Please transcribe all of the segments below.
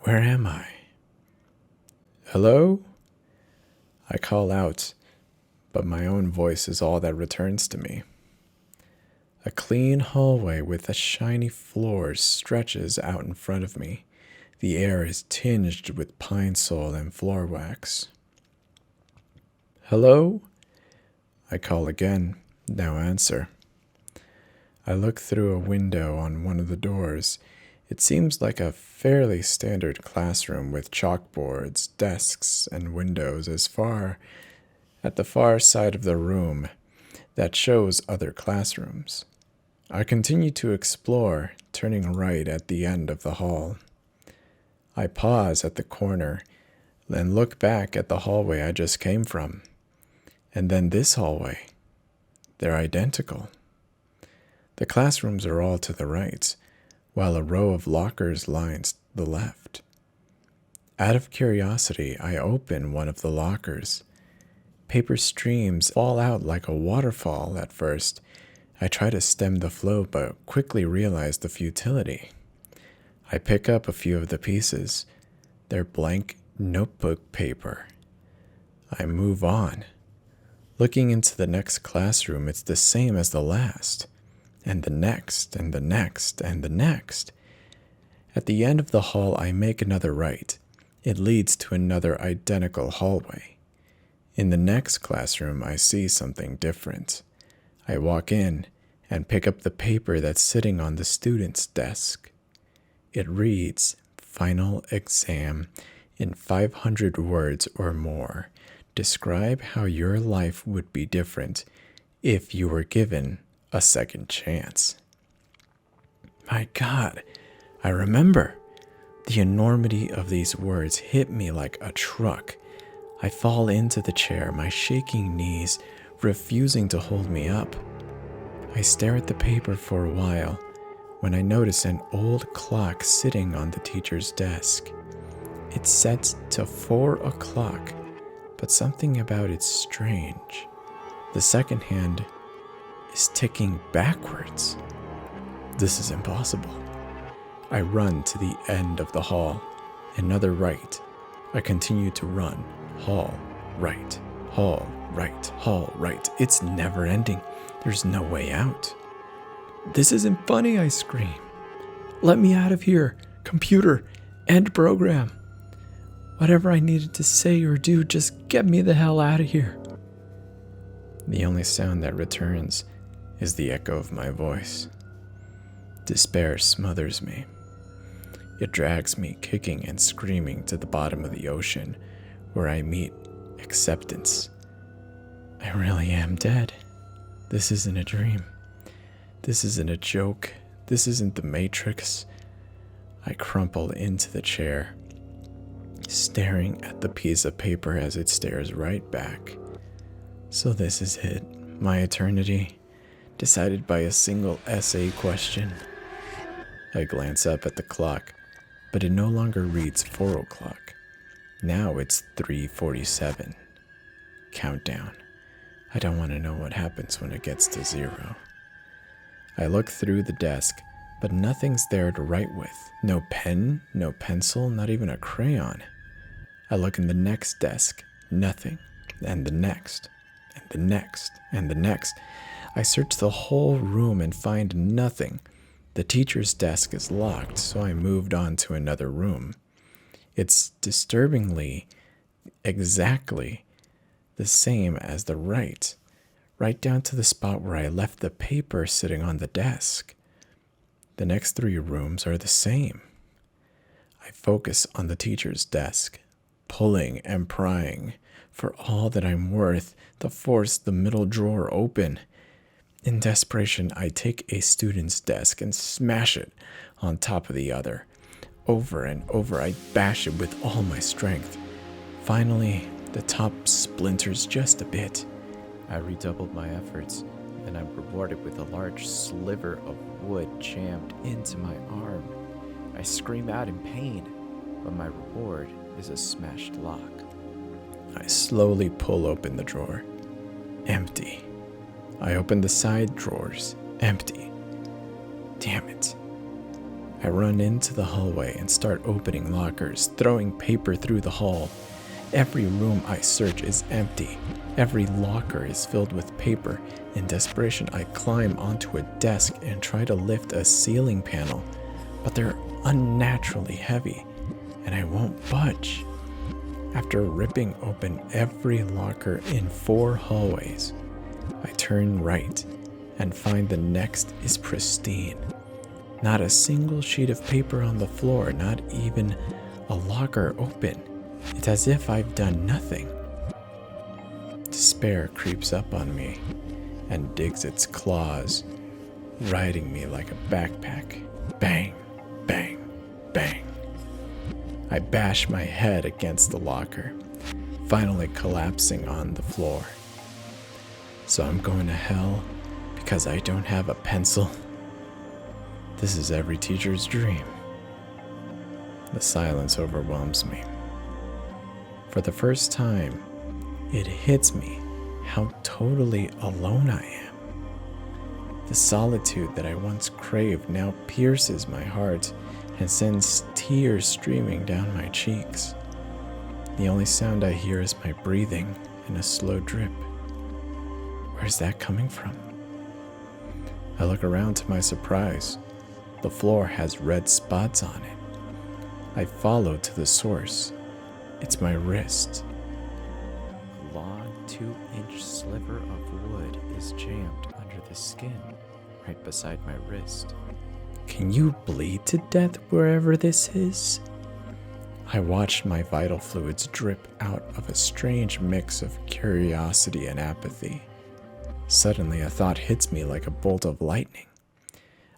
Where am I? Hello? I call out, but my own voice is all that returns to me. A clean hallway with a shiny floor stretches out in front of me. The air is tinged with pine sol and floor wax. Hello? I call again. No answer. I look through a window on one of the doors. It seems like a fairly standard classroom with chalkboards, desks, and windows at the far side of the room that shows other classrooms. I continue to explore, turning right at the end of the hall. I pause at the corner, then look back at the hallway I just came from. And then this hallway. They're identical. The classrooms are all to the right, while a row of lockers lines the left. Out of curiosity, I open one of the lockers. Paper streams fall out like a waterfall at first. I try to stem the flow, but quickly realize the futility. I pick up a few of the pieces. They're blank notebook paper. I move on. Looking into the next classroom, it's the same as the last. And the next, and the next, and the next. At the end of the hall, I make another right. It leads to another identical hallway. In the next classroom, I see something different. I walk in and pick up the paper that's sitting on the student's desk. It reads, "Final exam in 500 words or more. Describe how your life would be different if you were given a second chance." My God, I remember. The enormity of these words hit me like a truck. I fall into the chair, my shaking knees refusing to hold me up. I stare at the paper for a while when I notice an old clock sitting on the teacher's desk. It's set to 4 o'clock, but something about it's strange. The second hand is ticking backwards. This is impossible. I run to the end of the hall. Another right. I continue to run. Hall, right. Hall, right. Hall, right. It's never ending. There's no way out. "This isn't funny," I scream. "Let me out of here. Computer, end program. Whatever I needed to say or do, just get me the hell out of here." The only sound that returns is the echo of my voice. Despair smothers me. It drags me kicking and screaming to the bottom of the ocean, where I meet acceptance. I really am dead. This isn't a dream. This isn't a joke. This isn't the Matrix. I crumple into the chair, staring at the piece of paper as it stares right back. So this is it, my eternity, decided by a single essay question. I glance up at the clock, but it no longer reads 4 o'clock. Now it's 3:47. Countdown. I don't want to know what happens when it gets to 0. I look through the desk, but nothing's there to write with. No pen, no pencil, not even a crayon. I look in the next desk, nothing, and the next, and the next, and the next. I search the whole room and find nothing. The teacher's desk is locked, so I moved on to another room. It's disturbingly exactly the same as the right down to the spot where I left the paper sitting on the desk. The next 3 rooms are the same. I focus on the teacher's desk, pulling and prying for all that I'm worth to force the middle drawer open. In desperation, I take a student's desk and smash it on top of the other. Over and over, I bash it with all my strength. Finally, the top splinters just a bit. I redoubled my efforts, and I'm rewarded with a large sliver of wood jammed into my arm. I scream out in pain, but my reward is a smashed lock. I slowly pull open the drawer. Empty. I open the side drawers. Empty. Damn it. I run into the hallway and start opening lockers, throwing paper through the hall. Every room I search is empty. Every locker is filled with paper. In desperation, I climb onto a desk and try to lift a ceiling panel, but they're unnaturally heavy, and I won't budge. After ripping open every locker in 4 hallways, I turn right and find the next is pristine. Not a single sheet of paper on the floor, not even a locker open. It's as if I've done nothing. Despair creeps up on me and digs its claws, riding me like a backpack. Bang, bang, bang. I bash my head against the locker, finally collapsing on the floor. So I'm going to hell because I don't have a pencil? This is every teacher's dream. The silence overwhelms me. For the first time, it hits me how totally alone I am. The solitude that I once craved now pierces my heart and sends tears streaming down my cheeks. The only sound I hear is my breathing and a slow drip. Where's that coming from? I look around to my surprise. The floor has red spots on it. I follow to the source. It's my wrist. A long 2-inch sliver of wood is jammed under the skin, right beside my wrist. Can you bleed to death wherever this is? I watched my vital fluids drip out of a strange mix of curiosity and apathy. Suddenly, a thought hits me like a bolt of lightning.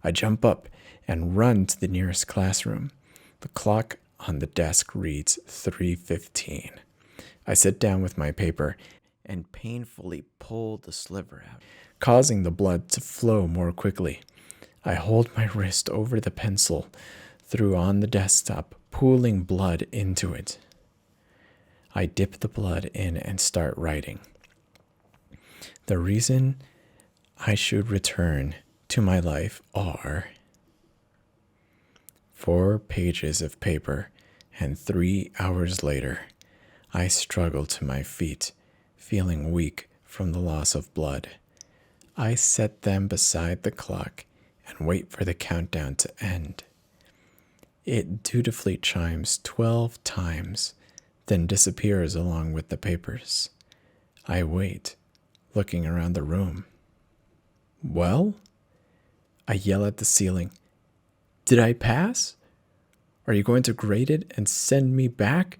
I jump up and run to the nearest classroom. The clock on the desk reads 3:15. I sit down with my paper and painfully pull the sliver out, causing the blood to flow more quickly. I hold my wrist over the pencil through on the desktop, pooling blood into it. I dip the blood in and start writing. The reason I should return to my life are 4 pages of paper, and 3 hours later, I struggle to my feet, feeling weak from the loss of blood. I set them beside the clock and wait for the countdown to end. It dutifully chimes 12 times, then disappears along with the papers. I wait, looking around the room. Well? I yell at the ceiling. Did I pass? Are you going to grade it and send me back?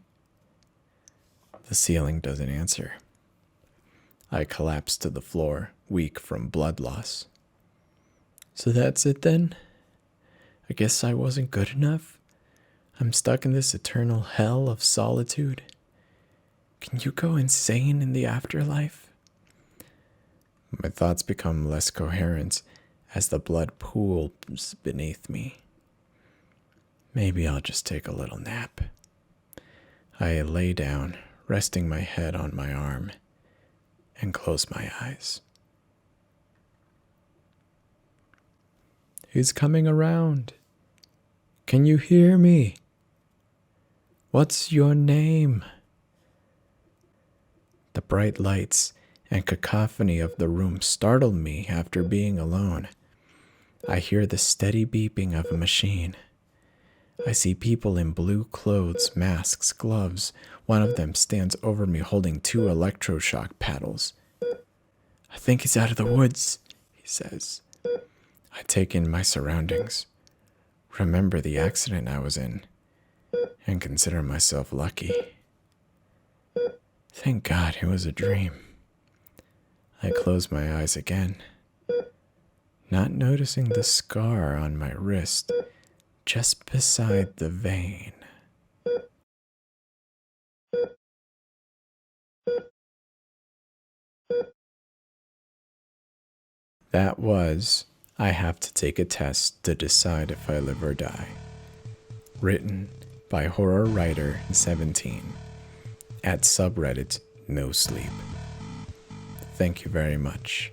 The ceiling doesn't answer. I collapse to the floor, weak from blood loss. So that's it then? I guess I wasn't good enough? I'm stuck in this eternal hell of solitude. Can you go insane in the afterlife? My thoughts become less coherent as the blood pools beneath me. Maybe I'll just take a little nap. I lay down, resting my head on my arm, and close my eyes. He's coming around. Can you hear me? What's your name? The bright lights and cacophony of the room startle me after being alone. I hear the steady beeping of a machine. I see people in blue clothes, masks, gloves. One of them stands over me holding 2 electroshock paddles. I think he's out of the woods, he says. I take in my surroundings, remember the accident I was in, and consider myself lucky. Thank God it was a dream. I close my eyes again, not noticing the scar on my wrist just beside the vein. That was I Have to Take a Test to Decide If I Live or Die. Written by horror writer 17 at subreddit No Sleep. Thank you very much.